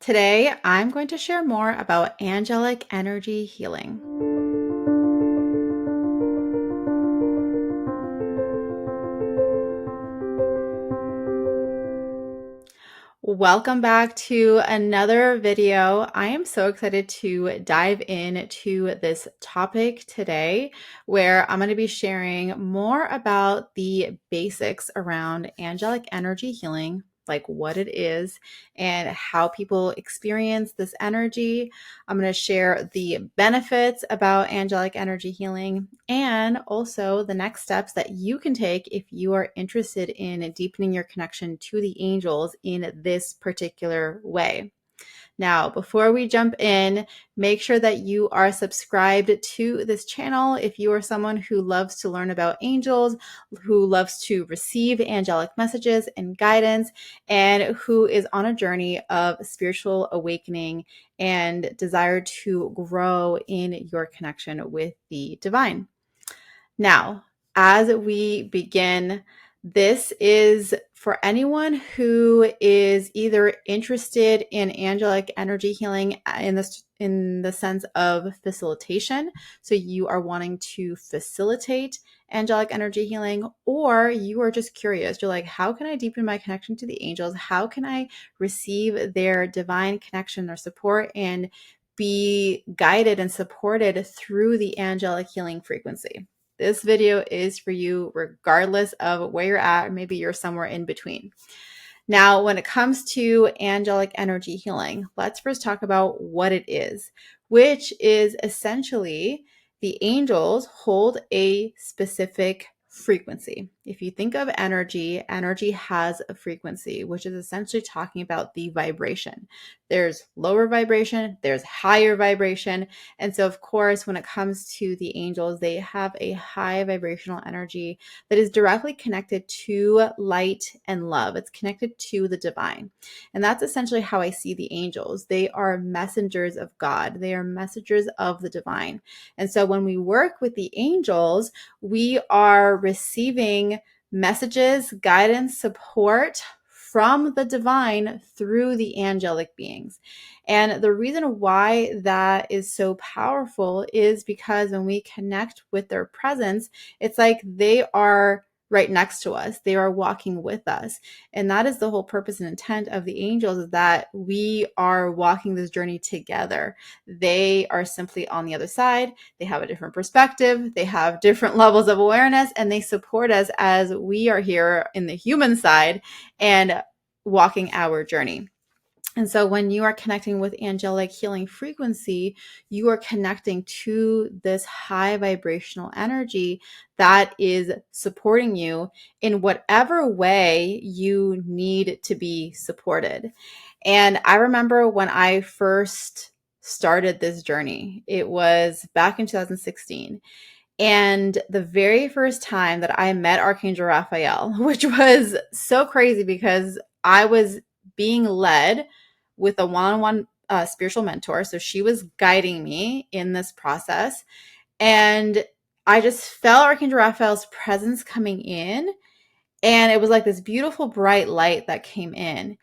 Today, I'm going to share more about angelic energy healing. Welcome back to another video. I am so excited to dive into this topic today, where I'm going to be sharing more about the basics around angelic energy healing, like what it is and how people experience this energy. I'm going to share the benefits about angelic energy healing and also the next steps that you can take if you are interested in deepening your connection to the angels in this particular way. Now, before we jump in, make sure that you are subscribed to this channel if you are someone who loves to learn about angels, who loves to receive angelic messages and guidance, and who is on a journey of spiritual awakening and desire to grow in your connection with the divine. Now, as we begin, this is for anyone who is either interested in angelic energy healing in the sense of facilitation. So you are wanting to facilitate angelic energy healing, or you are just curious. You're like, how can I deepen my connection to the angels? How can I receive their divine connection, their support, and be guided and supported through the angelic healing frequency? This video is for you regardless of where you're at, or maybe you're somewhere in between. Now, when it comes to angelic energy healing, let's first talk about what it is, which is essentially the angels hold a specific frequency. If you think of energy, energy has a frequency, which is essentially talking about the vibration. There's lower vibration, there's higher vibration. And so, of course, when it comes to the angels, they have a high vibrational energy that is directly connected to light and love. It's connected to the divine. And that's essentially how I see the angels. They are messengers of God. They are messengers of the divine. And so when we work with the angels, we are receiving messages, guidance, support from the divine through the angelic beings. And the reason why that is so powerful is because when we connect with their presence, it's like they are right next to us. They are walking with us. And that is the whole purpose and intent of the angels, is that we are walking this journey together. They are simply on the other side. They have a different perspective. They have different levels of awareness, and they support us as we are here in the human side and walking our journey. And so when you are connecting with angelic healing frequency, you are connecting to this high vibrational energy that is supporting you in whatever way you need to be supported. And I remember when I first started this journey, it was back in 2016. And the very first time that I met Archangel Raphael, which was so crazy because I was being led with a one-on-one spiritual mentor. So she was guiding me in this process. And I just felt Archangel Raphael's presence coming in. And it was like this beautiful bright light that came in.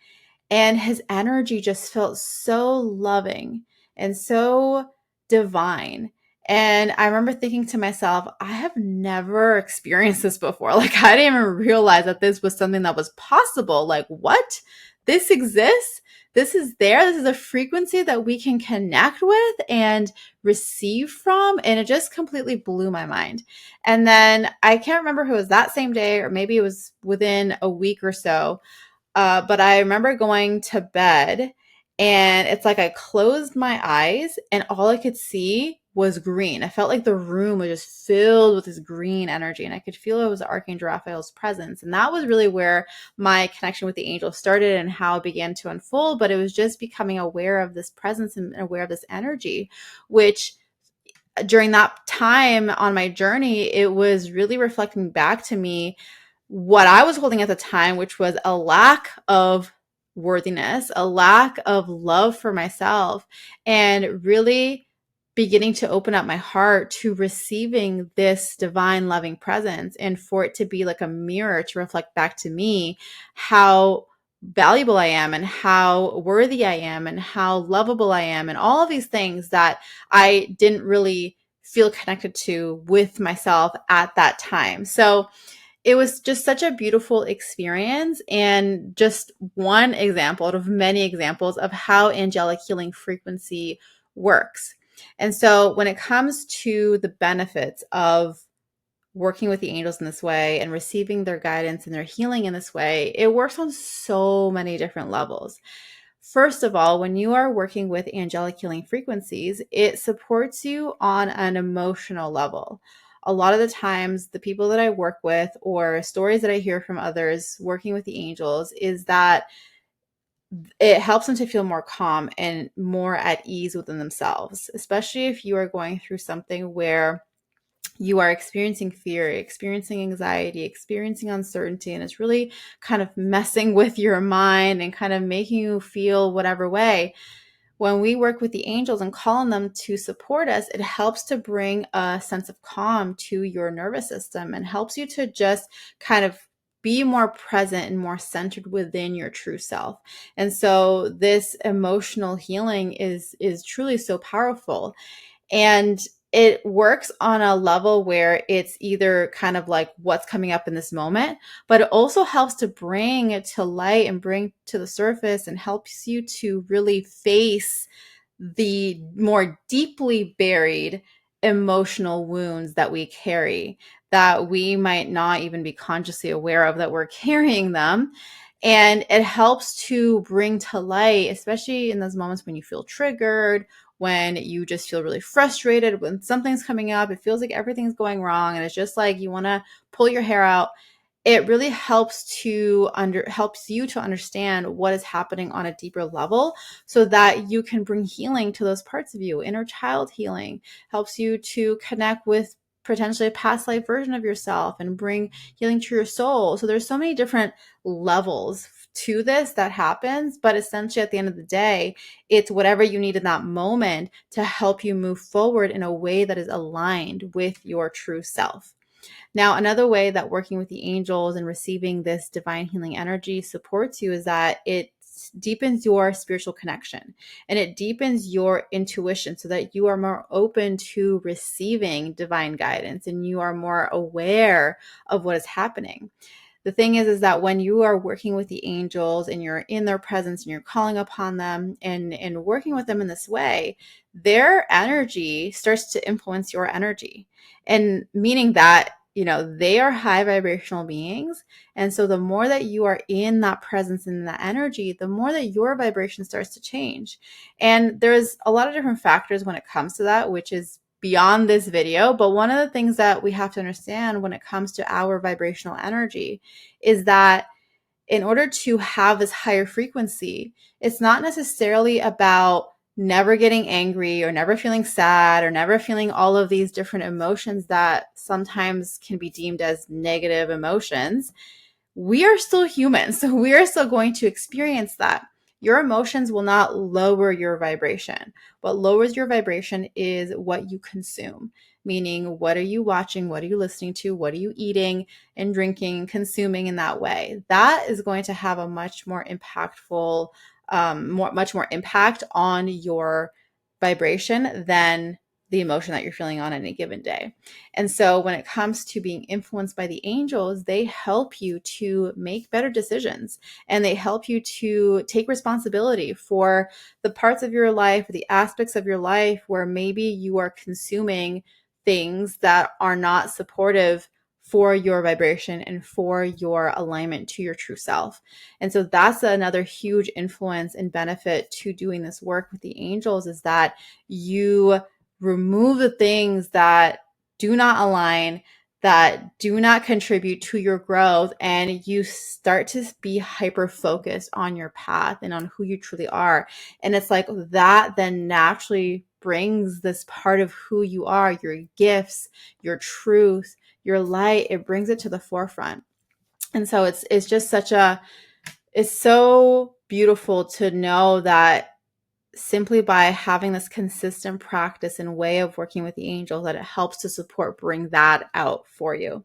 And his energy just felt so loving and so divine. And I remember thinking to myself, I have never experienced this before. Like, I didn't even realize that this was something that was possible. Like, what? This exists? This is there. This is a frequency that we can connect with and receive from. And it just completely blew my mind. And then I can't remember if it was that same day or maybe it was within a week or so. But I remember going to bed and it's like I closed my eyes and all I could see was green. I felt like the room was just filled with this green energy and I could feel it was Archangel Raphael's presence. And that was really where my connection with the angel started and how it began to unfold. But it was just becoming aware of this presence and aware of this energy, which during that time on my journey, it was really reflecting back to me what I was holding at the time, which was a lack of worthiness, a lack of love for myself, and really beginning to open up my heart to receiving this divine loving presence and for it to be like a mirror to reflect back to me how valuable I am and how worthy I am and how lovable I am and all of these things that I didn't really feel connected to with myself at that time. So it was just such a beautiful experience, and just one example out of many examples of how angelic healing frequency works. And so when it comes to the benefits of working with the angels in this way and receiving their guidance and their healing in this way, it works on so many different levels. First of all, when you are working with angelic healing frequencies, it supports you on an emotional level. A lot of the times, the people that I work with or stories that I hear from others working with the angels is that it helps them to feel more calm and more at ease within themselves, especially if you are going through something where you are experiencing fear, experiencing anxiety, experiencing uncertainty, and it's really kind of messing with your mind and kind of making you feel whatever way. When we work with the angels and call on them to support us, it helps to bring a sense of calm to your nervous system and helps you to just kind of be more present and more centered within your true self. And so this emotional healing is truly so powerful. And it works on a level where it's either kind of like what's coming up in this moment, but it also helps to bring it to light and bring to the surface and helps you to really face the more deeply buried emotional wounds that we carry that we might not even be consciously aware of that we're carrying them. And it helps to bring to light, especially in those moments when you feel triggered, when you just feel really frustrated, when something's coming up, it feels like everything's going wrong, and it's just like you want to pull your hair out. It really helps you to understand what is happening on a deeper level so that you can bring healing to those parts of you. Inner child healing helps you to connect with potentially a past life version of yourself and bring healing to your soul. So there's so many different levels to this that happens, but essentially at the end of the day, it's whatever you need in that moment to help you move forward in a way that is aligned with your true self. Now, another way that working with the angels and receiving this divine healing energy supports you is that it deepens your spiritual connection and it deepens your intuition so that you are more open to receiving divine guidance and you are more aware of what is happening. The thing is that when you are working with the angels and you're in their presence and you're calling upon them and working with them in this way, their energy starts to influence your energy. And meaning that, they are high vibrational beings. And so the more that you are in that presence and that energy, the more that your vibration starts to change. And there's a lot of different factors when it comes to that, which is beyond this video. But one of the things that we have to understand when it comes to our vibrational energy is that in order to have this higher frequency, it's not necessarily about never getting angry or never feeling sad or never feeling all of these different emotions that sometimes can be deemed as negative emotions. We are still humans, so we are still going to experience that. Your emotions will not lower your vibration. What lowers your vibration is what you consume, meaning what are you watching, what are you listening to, what are you eating and drinking, consuming in that way. That is going to have a much more impactful, much more impact on your vibration than the emotion that you're feeling on any given day. And so when it comes to being influenced by the angels, they help you to make better decisions and they help you to take responsibility for the parts of your life, the aspects of your life where maybe you are consuming things that are not supportive for your vibration and for your alignment to your true self. And so that's another huge influence and benefit to doing this work with the angels is that you remove the things that do not align, that do not contribute to your growth, and you start to be hyper focused on your path and on who you truly are. And it's like that then naturally brings this part of who you are, your gifts, your truth, your light, it brings it to the forefront. And so it's just it's so beautiful to know that simply by having this consistent practice and way of working with the angels, that it helps to bring that out for you.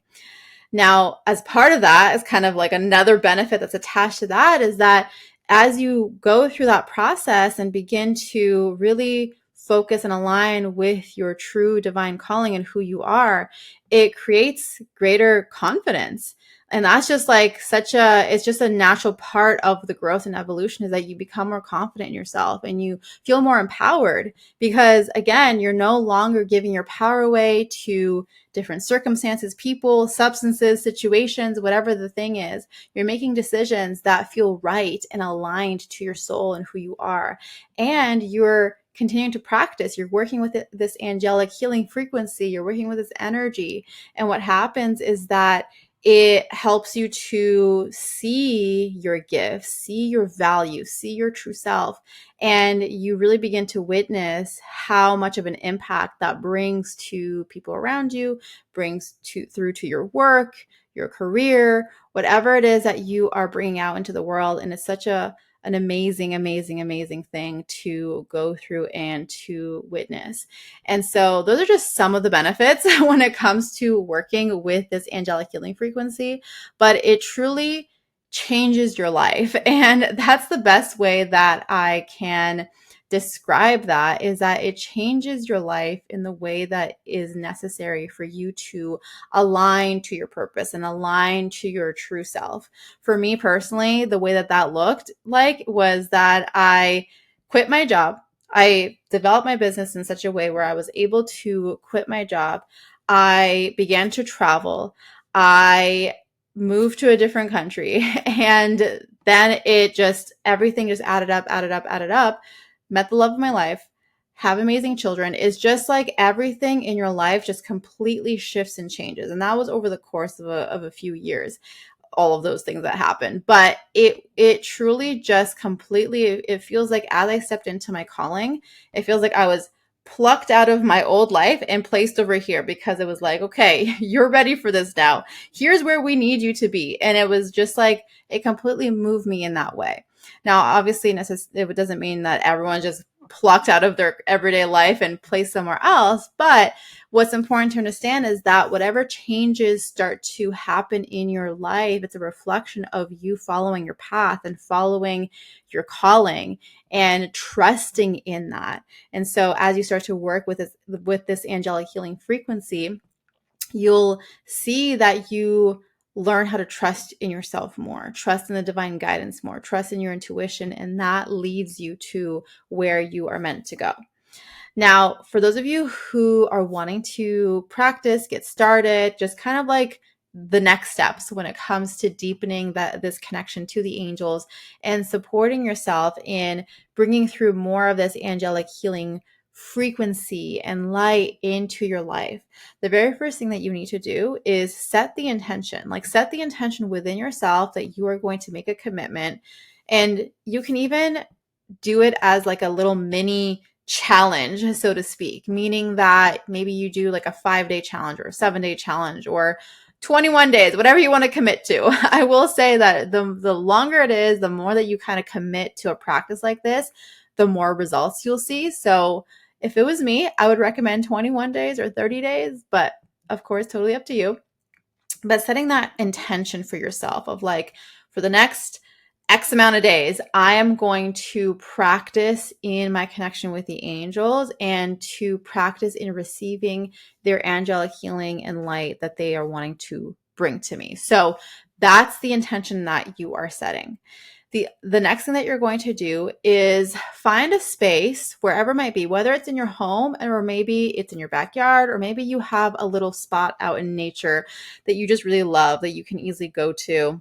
Now, as part of that, is kind of like another benefit that's attached to that, is that as you go through that process and begin to really focus and align with your true divine calling and who you are, it creates greater confidence. And that's just like it's just a natural part of the growth and evolution, is that you become more confident in yourself and you feel more empowered, because again, you're no longer giving your power away to different circumstances, people, substances, situations, whatever the thing is. You're making decisions that feel right and aligned to your soul and who you are. And you're continuing to practice. You're working with this angelic healing frequency. You're working with this energy. And what happens is that it helps you to see your gifts, see your value, see your true self. And you really begin to witness how much of an impact that brings to people around you, brings through to your work, your career, whatever it is that you are bringing out into the world. And it's such an amazing, amazing, amazing thing to go through and to witness. And so those are just some of the benefits when it comes to working with this angelic healing frequency, but it truly changes your life. And that's the best way that I can describe that, is that it changes your life in the way that is necessary for you to align to your purpose and align to your true self. For me personally, the way that that looked like was that I quit my job. I developed my business in such a way where I was able to quit my job. I began to travel. I moved to a different country, and then everything just added up, added up, added up. Met the love of my life, have amazing children. Is just like everything in your life just completely shifts and changes. And that was over the course of a few years, all of those things that happened. But it truly just completely, it feels like as I stepped into my calling, it feels like I was plucked out of my old life and placed over here, because it was like, okay, you're ready for this now. Here's where we need you to be. And it was just like, it completely moved me in that way. Now, obviously, it doesn't mean that everyone just plucked out of their everyday life and placed somewhere else. But what's important to understand is that whatever changes start to happen in your life, it's a reflection of you following your path and following your calling and trusting in that. And so as you start to work with this angelic healing frequency, you'll see that you learn how to trust in yourself more, trust in the divine guidance more, trust in your intuition, and that leads you to where you are meant to go. Now, for those of you who are wanting to practice, get started, just kind of like the next steps when it comes to deepening this connection to the angels and supporting yourself in bringing through more of this angelic healing frequency and light into your life, the very first thing that you need to do is set the intention within yourself that you are going to make a commitment. And you can even do it as like a little mini challenge, so to speak, meaning that maybe you do like a 5-day challenge or a 7-day challenge or 21 days, whatever you want to commit to. I will say that the longer it is, the more that you kind of commit to a practice like this, the more results you'll see. So if it was me, I would recommend 21 days or 30 days, but of course, totally up to you. But setting that intention for yourself of like, for the next X amount of days, I am going to practice in my connection with the angels and to practice in receiving their angelic healing and light that they are wanting to bring to me. So that's the intention that you are setting. The next thing that you're going to do is find a space, wherever it might be, whether it's in your home or maybe it's in your backyard, or maybe you have a little spot out in nature that you just really love that you can easily go to,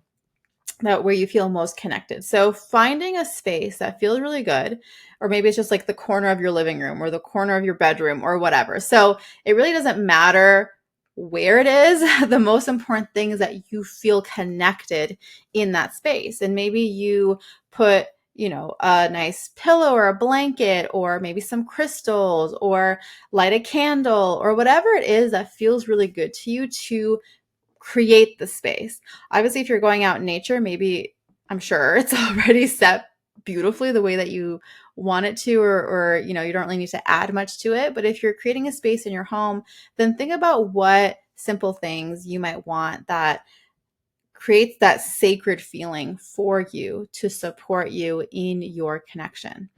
that where you feel most connected. So finding a space that feels really good, or maybe it's just like the corner of your living room or the corner of your bedroom or whatever. So it really doesn't matter where it is. The most important thing is that you feel connected in that space. And maybe you put, a nice pillow or a blanket, or maybe some crystals, or light a candle, or whatever it is that feels really good to you to create the space. Obviously, if you're going out in nature, maybe I'm sure it's already set beautifully the way that you want it to, or you don't really need to add much to it. But if you're creating a space in your home, then think about what simple things you might want that creates that sacred feeling for you to support you in your connection.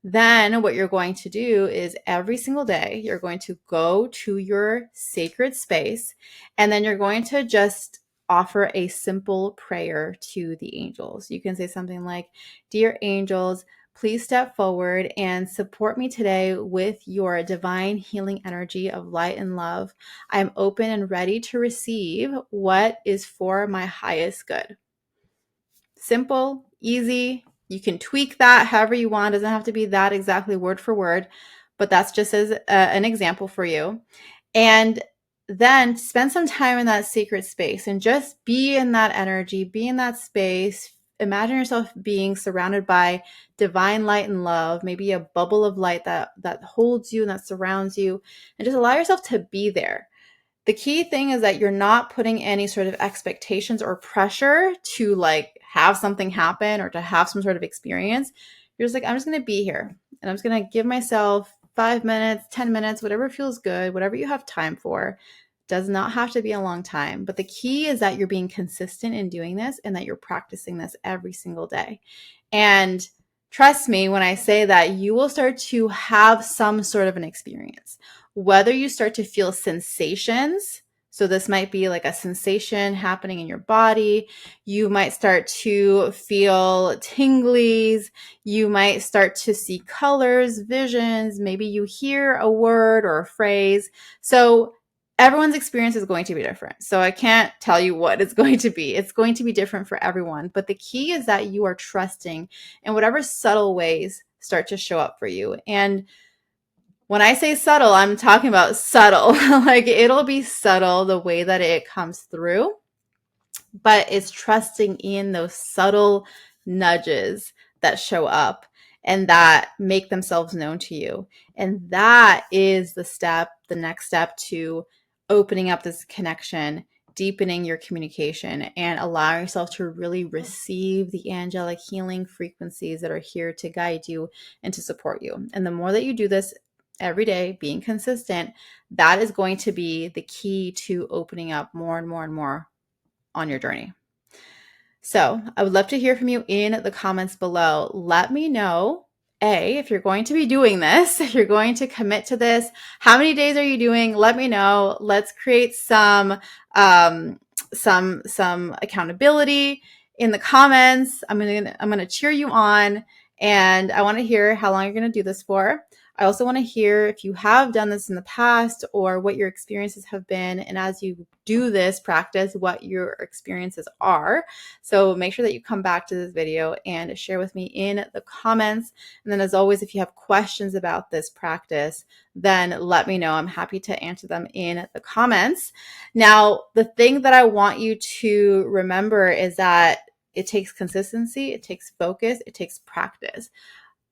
Then what you're going to do is every single day, you're going to go to your sacred space, and then you're going to just offer a simple prayer to the angels. You can say something like, "Dear angels, please step forward and support me today with your divine healing energy of light and love. I am open and ready to receive what is for my highest good." Simple, easy. You can tweak that however you want. It doesn't have to be that exactly word for word, but that's just as an example for you. And then spend some time in that sacred space and just be in that energy, be in that space. Imagine yourself being surrounded by divine light and love, maybe a bubble of light that holds you and that surrounds you, and just allow yourself to be there. The key thing is that you're not putting any sort of expectations or pressure to like have something happen or to have some sort of experience. You're just like, I'm just going to be here and I'm just going to give myself 5 minutes, 10 minutes, whatever feels good, whatever you have time for. Does not have to be a long time. But the key is that you're being consistent in doing this and that you're practicing this every single day. And trust me when I say that you will start to have some sort of an experience. Whether you start to feel sensations, so this might be like a sensation happening in your body. You might start to feel tinglies. You might start to see colors, visions. Maybe you hear a word or a phrase. So everyone's experience is going to be different. So I can't tell you what it's going to be. It's going to be different for everyone. But the key is that you are trusting in whatever subtle ways start to show up for you. And when I say subtle, I'm talking about subtle. Like it'll be subtle the way that it comes through, but it's trusting in those subtle nudges that show up and that make themselves known to you. And that is the next step to opening up this connection, deepening your communication, and allowing yourself to really receive the angelic healing frequencies that are here to guide you and to support you. And the more that you do this every day, being consistent, that is going to be the key to opening up more and more and more on your journey. So I would love to hear from you in the comments below. Let me know, if you're going to be doing this, if you're going to commit to this, how many days are you doing? Let me know. Let's create some accountability in the comments. I'm gonna cheer you on, and I want to hear how long you're gonna do this for. I also want to hear if you have done this in the past or what your experiences have been. And as you do this practice, what your experiences are. So make sure that you come back to this video and share with me in the comments. And then as always, if you have questions about this practice, then let me know. I'm happy to answer them in the comments. Now, the thing that I want you to remember is that it takes consistency, it takes focus, it takes practice.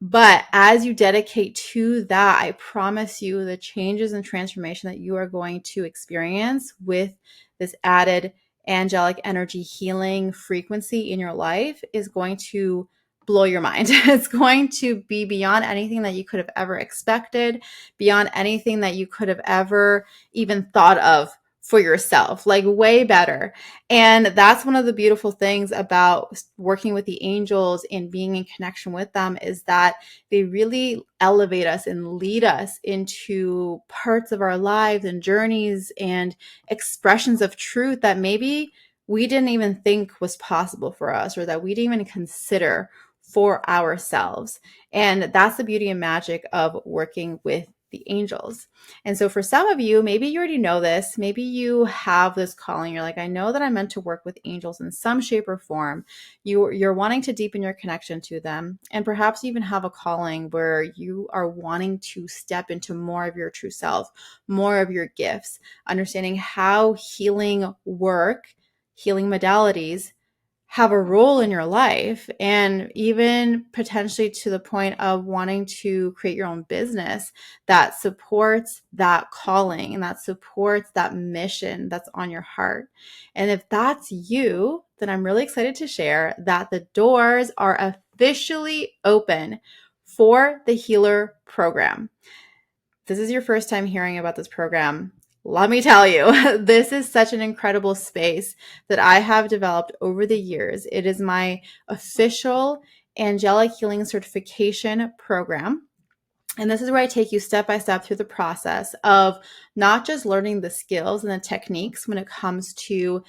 But as you dedicate to that, I promise you the changes and transformation that you are going to experience with this added angelic energy healing frequency in your life is going to blow your mind. It's going to be beyond anything that you could have ever expected, beyond anything that you could have ever even thought of for yourself, like way better. And that's one of the beautiful things about working with the angels and being in connection with them is that they really elevate us and lead us into parts of our lives and journeys and expressions of truth that maybe we didn't even think was possible for us or that we didn't even consider for ourselves. And that's the beauty and magic of working with the angels. And so for some of you, maybe you already know this, maybe you have this calling. You're like, I know that I'm meant to work with angels in some shape or form. You're wanting to deepen your connection to them. And perhaps you even have a calling where you are wanting to step into more of your true self, more of your gifts, understanding how healing work, healing modalities have a role in your life, and even potentially to the point of wanting to create your own business that supports that calling and that supports that mission that's on your heart. And if that's you, then I'm really excited to share that the doors are officially open for the Healer program. If this is your first time hearing about this program, Let me tell you, this is such an incredible space that I have developed over the years. It is my official Angelic Healing Certification program. And this is where I take you step by step through the process of not just learning the skills and the techniques when it comes to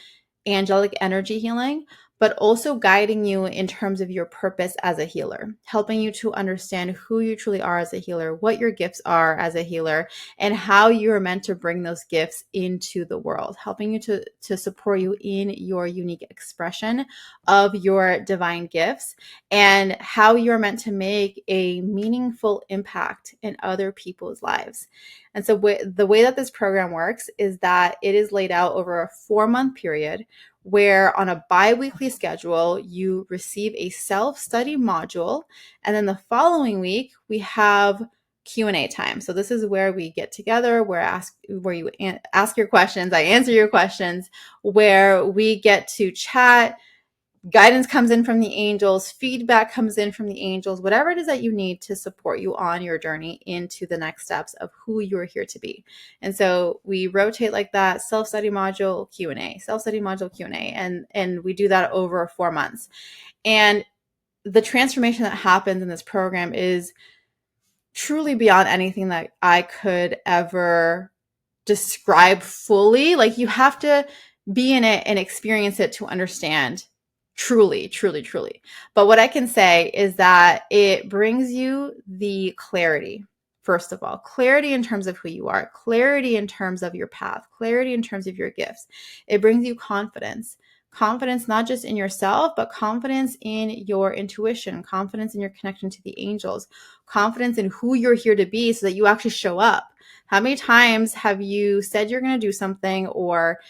angelic energy healing, but also guiding you in terms of your purpose as a healer, helping you to understand who you truly are as a healer, what your gifts are as a healer, and how you're meant to bring those gifts into the world, helping you to support you in your unique expression of your divine gifts and how you're meant to make a meaningful impact in other people's lives. And so the way that this program works is that it is laid out over a 4-month period where on a bi-weekly schedule, you receive a self-study module. And then the following week, we have Q&A time. So this is where we get together, where you ask your questions, I answer your questions, where we get to chat. Guidance comes in from the angels, feedback comes in from the angels, whatever it is that you need to support you on your journey into the next steps of who you're here to be. And so we rotate like that, self-study module, Q&A, self-study module, Q&A, and we do that over 4 months. And the transformation that happens in this program is truly beyond anything that I could ever describe fully. Like, you have to be in it and experience it to understand truly, truly, truly. But what I can say is that it brings you the clarity. First of all, clarity in terms of who you are, clarity in terms of your path, clarity in terms of your gifts. It brings you confidence. Confidence not just in yourself, but confidence in your intuition, confidence in your connection to the angels, confidence in who you're here to be so that you actually show up. How many times have you said you're going to do something or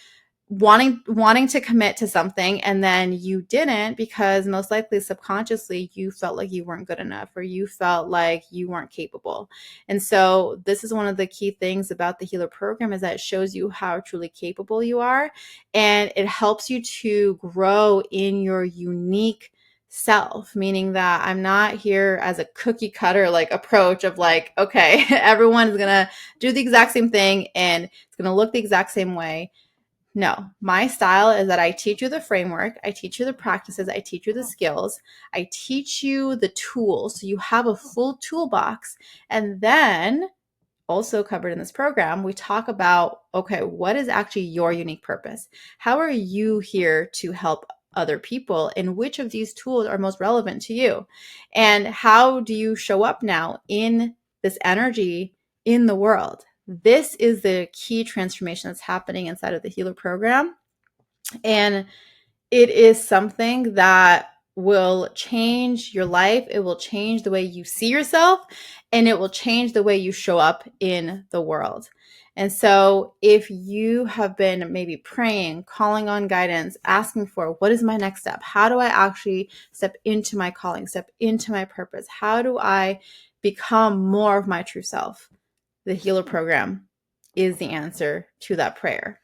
wanting to commit to something and then you didn't because most likely subconsciously you felt like you weren't good enough or you felt like you weren't capable? And so this is one of the key things about the healer program is that it shows you how truly capable you are, and it helps you to grow in your unique self, meaning that I'm not here as a cookie cutter like approach of like, okay, everyone's gonna do the exact same thing and it's gonna look the exact same way. No, my style is that I teach you the framework, I teach you the practices, I teach you the skills, I teach you the tools so you have a full toolbox. And then also covered in this program, we talk about, okay, what is actually your unique purpose? How are you here to help other people? And which of these tools are most relevant to you? And how do you show up now in this energy in the world? This is the key transformation that's happening inside of the healer program. And it is something that will change your life. It will change the way you see yourself, and it will change the way you show up in the world. And so if you have been maybe praying, calling on guidance, asking for what is my next step? How do I actually step into my calling, step into my purpose? How do I become more of my true self? The healer program is the answer to that prayer.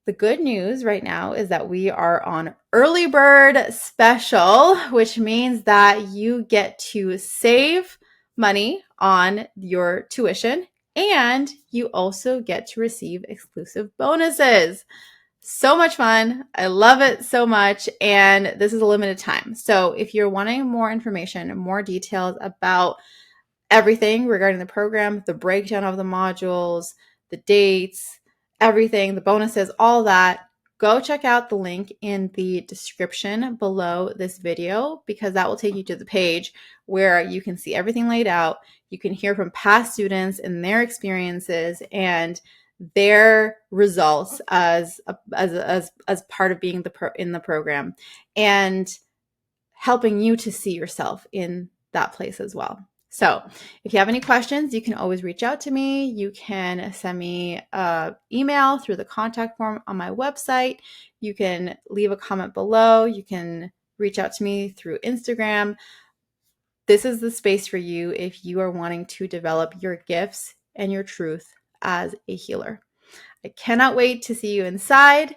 The good news right now is that we are on early bird special, which means that you get to save money on your tuition and you also get to receive exclusive bonuses. So much fun. I love it so much. And this is a limited time. So if you're wanting more information, more details about everything regarding the program, the breakdown of the modules, the dates, everything, the bonuses, all that, go check out the link in the description below this video because that will take you to the page where you can see everything laid out. You can hear from past students and their experiences and their results as part of being in the program and helping you to see yourself in that place as well. So if you have any questions, you can always reach out to me. You can send me an email through the contact form on my website. You can leave a comment below. You can reach out to me through Instagram. This is the space for you if you are wanting to develop your gifts and your truth as a healer. I cannot wait to see you inside.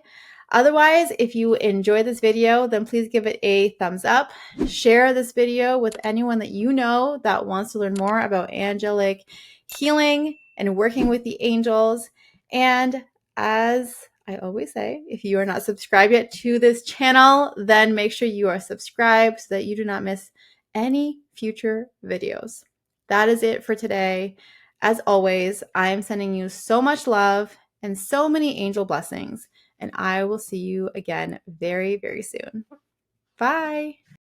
Otherwise, if you enjoyed this video, then please give it a thumbs up. Share this video with anyone that you know that wants to learn more about angelic healing and working with the angels. And as I always say, if you are not subscribed yet to this channel, then make sure you are subscribed so that you do not miss any future videos. That is it for today. As always, I am sending you so much love and so many angel blessings, and I will see you again very, very soon. Bye.